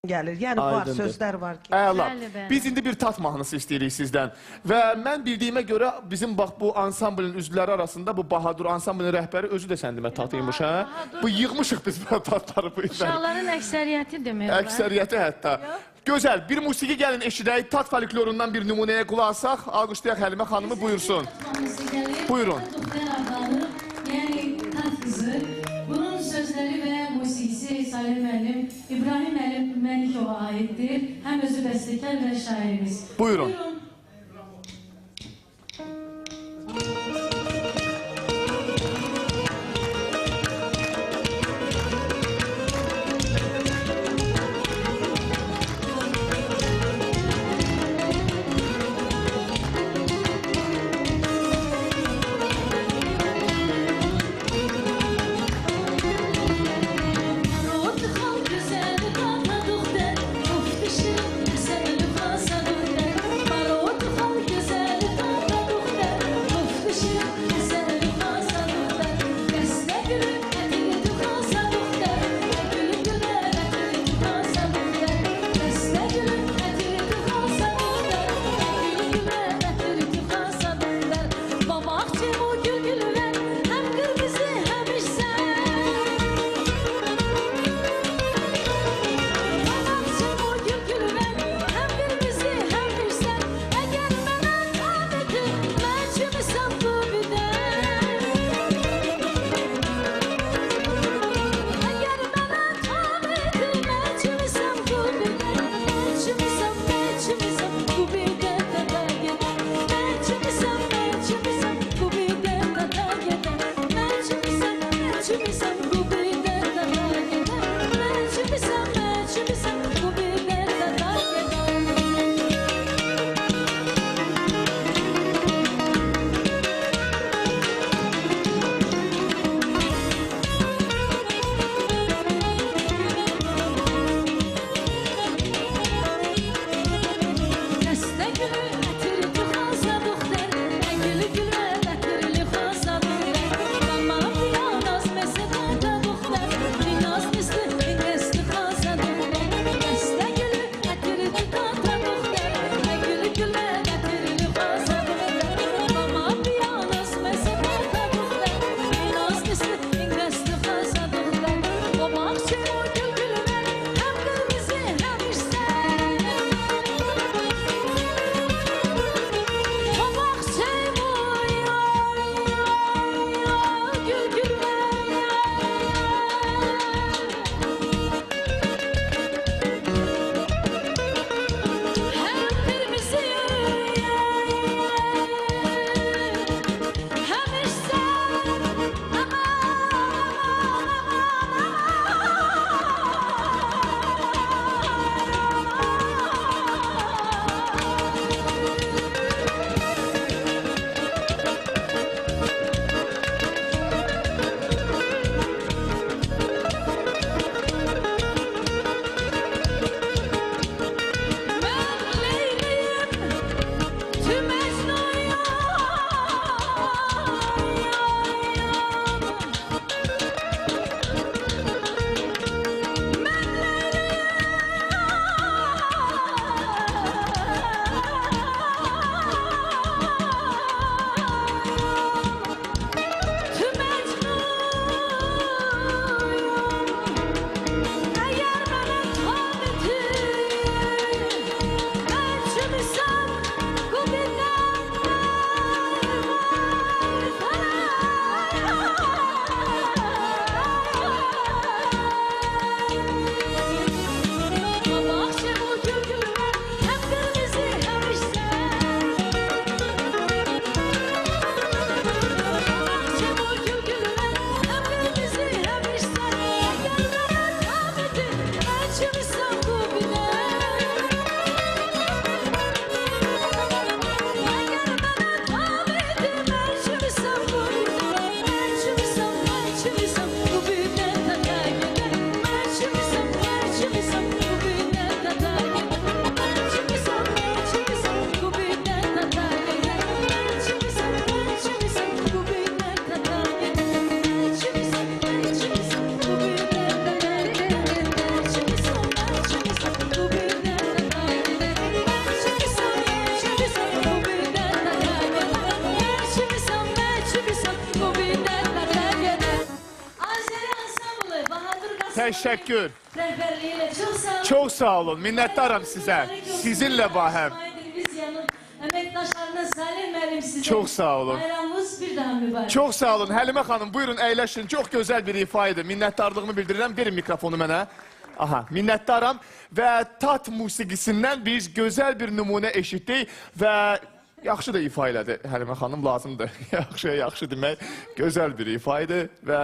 gəlir. Yəni var, sözlər var ki. Əla. Biz indi bir tat mahnısı istəyirik sizdən. Və mən bildiyimə görə bizim bax bu ansamblin üzvləri arasında bu Bahadur ansamblin rəhbəri özü də səndimə tatıymış, hə? Bu yığmışıq biz bu tatları bu üzvləri. Uşaqların əksəriyyəti demək olar. Əksəriyyəti hətta. Gözəl, bir musiqi gəlin eşidək, tat folklorundan bir nümunəyə qulaq asaq. Alqışlayaq Həlimə xanımı, buyursun. Buyurun. Yəni, tat qızı. Bunun sözləri və musiqisi Salih müəllim, İbrahim Məlikova aiddir. Həm özü bəstəkar və şairimiz. Buyurun. Barod Təşəkkür. Rəhbərliyi ilə çox sağ olun. Çox sağ olun. Minnətdaram sizə. Sizinlə bahəm. Televiziyanın əməkdaşlarına Salim müəllim sizə. Çox sağ olun. Bayramınız bir daha mübarək. Çox sağ olun. Həlimə xanım, buyurun əyləşin. Çox gözəl bir ifa idi. Minnətdarlığımı bildirirəm. Verin mikrofonu mənə. Aha, minnətdaram və tat musiqisindən biz gözəl bir nümunə eşitdik və yaxşı da ifa elədi Həlimə xanım, lazımdır. Yaxşı demək, gözəl bir ifa idi və